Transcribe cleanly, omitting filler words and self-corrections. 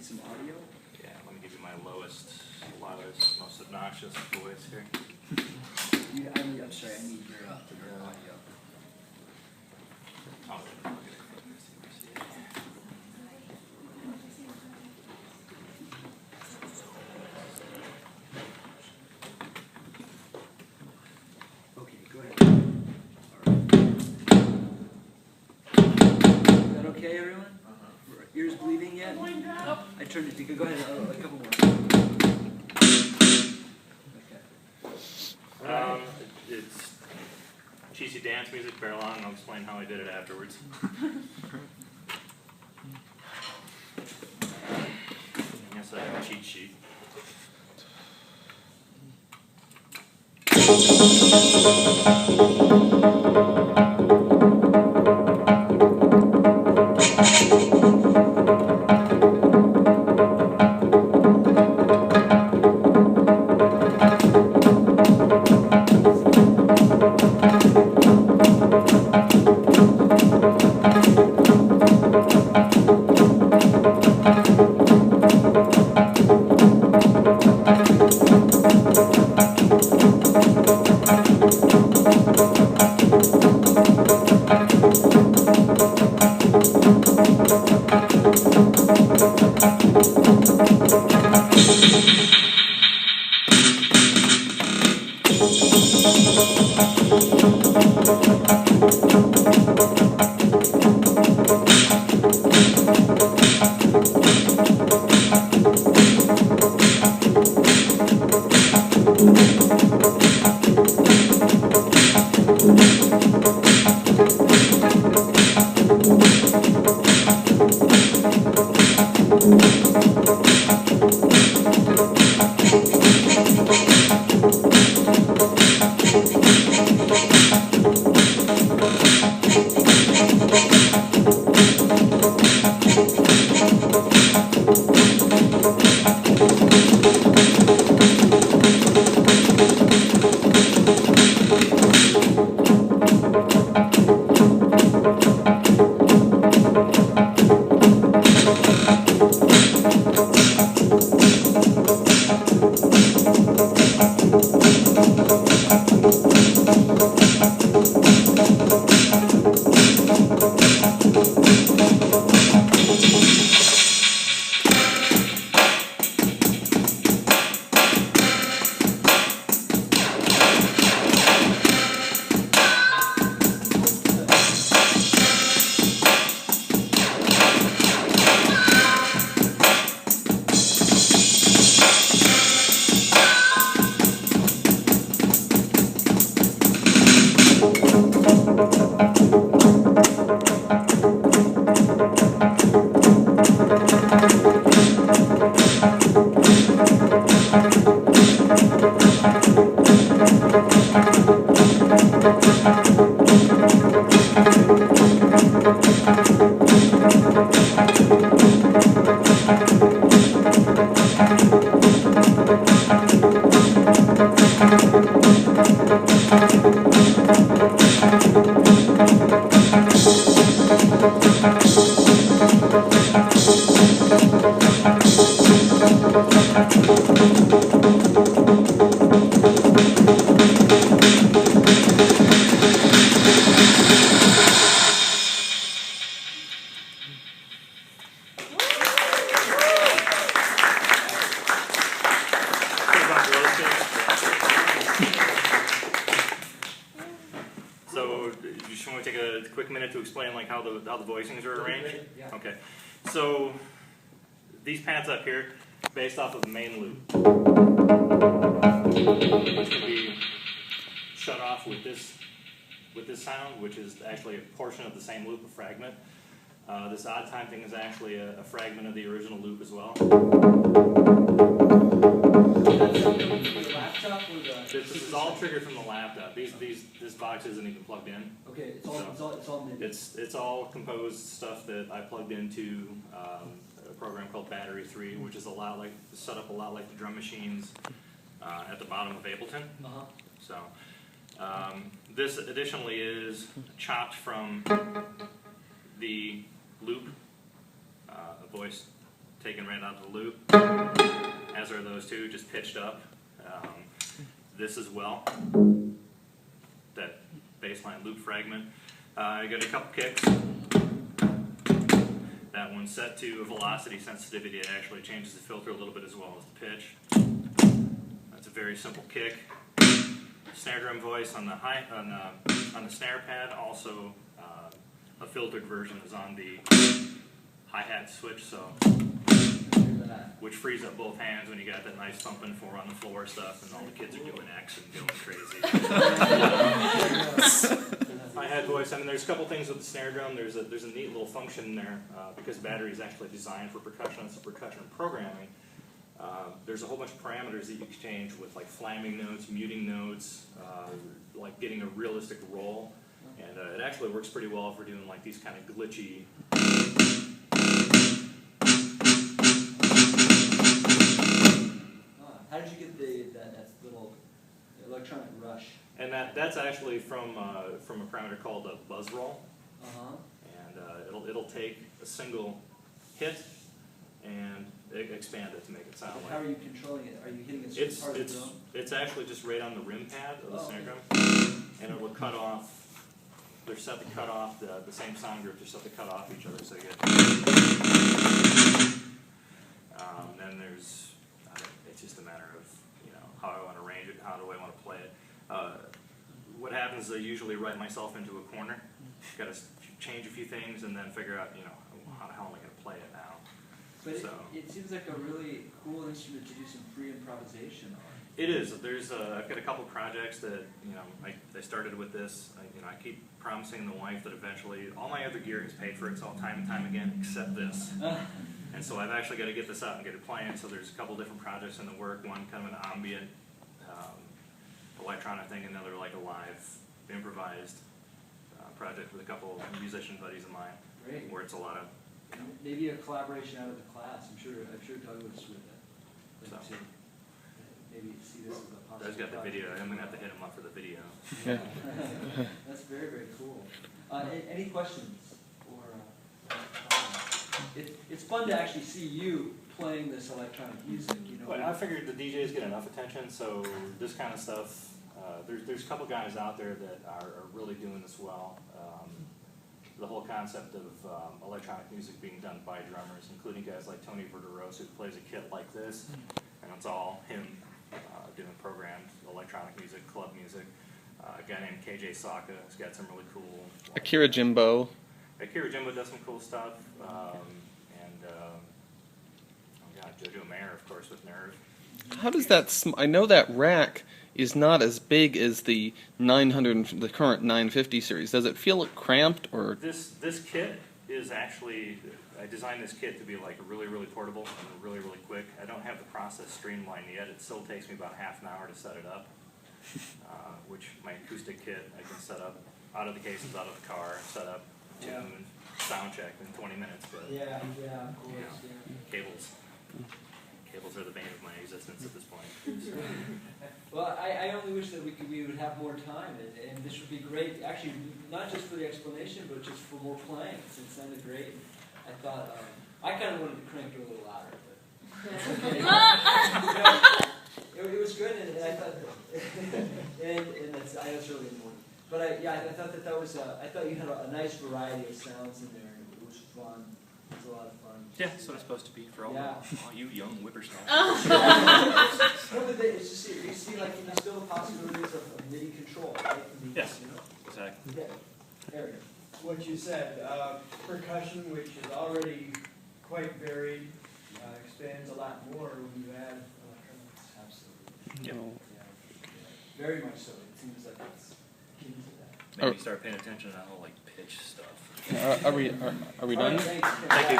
some audio? Yeah, let me give you my lowest, loudest, most obnoxious voice here. I'm sorry, I need your audio. Oh, Okay, go ahead. All right. Is that okay, everyone? Ears bleeding yet? I turned it to go ahead, a couple more. Okay. It's cheesy dance music, bear along, and I'll explain how I did it afterwards. Yes, I have a cheat sheet. So, you just want to take a quick minute to explain like how the voicings are arranged? Yeah. Okay. So, these pads up here, based off of the main loop, which can be shut off with this sound, which is actually a portion of the same loop, a fragment. This odd time thing is actually a fragment of the original loop as well. This is all triggered from the laptop. This box isn't even plugged in. Okay, it's all MIDI. It's all composed stuff that I plugged into a program called Battery 3, which is set up a lot like the drum machines at the bottom of Ableton. So this additionally is chopped from the loop voice taken right out of the loop, as are those two, just pitched up. This as well, that baseline loop fragment. I got a couple kicks. That one's set to velocity sensitivity. It actually changes the filter a little bit as well as the pitch. That's a very simple kick. Snare drum voice on the on the snare pad. Also, a filtered version is on the hi-hat switch, so which frees up both hands when you got that nice thumping 4 on the floor stuff, and all the kids are doing X and going crazy. Hi-hat voice. I mean, there's a couple things with the snare drum. There's a neat little function there because battery is actually designed for percussion. It's percussion programming. There's a whole bunch of parameters that you can change with like flamming notes, muting notes, like getting a realistic roll, and it actually works pretty well if we're doing like these kind of glitchy. How did you get that little electronic rush? And that's actually from a parameter called a buzz roll. And it'll take a single hit and expand it to make it sound like. How are you controlling it? Are you hitting a certain part of the drum? It's actually just right on the rim pad of the snare drum, and it will cut off. They're set to cut off the same sound groups. They're set to cut off each other, so you get. Then there's. It's just a matter of how I want to arrange it, how do I want to play it. What happens is I usually write myself into a corner. Got to change a few things and then figure out how the hell am I going to play it now. But it seems like a really cool instrument to do some free improvisation on. It is. I've got a couple projects that I started with this. I keep promising the wife that eventually all my other gear is paid for itself time and time again, except this. And so I've actually got to get this out and get it playing. So there's a couple different projects in the work. One kind of an ambient electronic thing, another like a live improvised project with a couple musician buddies of mine. Great. Where it's a lot of maybe a collaboration out of the class. I'm sure Douglas would like to maybe see this as a possible. Doug's got the video. I'm gonna have to hit him up for the video. Yeah. That's very, very cool. Any questions? It's fun to actually see you playing this electronic music. Well, I figured the DJs get enough attention, so this kind of stuff. There's a couple guys out there that are really doing this well. The whole concept of electronic music being done by drummers, including guys like Tony Verderos, who plays a kit like this, and it's all him doing programmed electronic music, club music. A guy named KJ Saka has got some really cool. Akira Jimbo. Akira Jimbo does some cool stuff, Jojo Mayer, of course, with Nerve. How does that? I know that rack is not as big as the 900, the current 950 series. Does it feel cramped or? This kit is actually, I designed this kit to be like really, really portable and really, really quick. I don't have the process streamlined yet. It still takes me about half an hour to set it up, which my acoustic kit I can set up out of the cases, out of the car, set up, tune, sound check in 20 minutes. But yeah, of course. Cables are the bane of my existence at this point. Well, I only wish that we would have more time, and this would be great. Actually, not just for the explanation, but just for more playing. It sounded great. I thought I kind of wanted to crank it a little louder, but it was good, and I thought, and that's really important. But I thought that was I thought you had a nice variety of sounds in there, and it was fun. It was a lot of fun. Yeah, that's what it's supposed to be for all you young whippersnappers. It's just you see, like there's still the possibilities of MIDI control, right? Yes, exactly. Yeah. There we go. What you said, percussion, which is already quite varied, expands a lot more when you add electronics. Absolutely. Yep. Yeah. Very much so. It seems like it's key to that. Maybe start paying attention to all like pitch stuff. Are we done? All right, thanks. Thank you.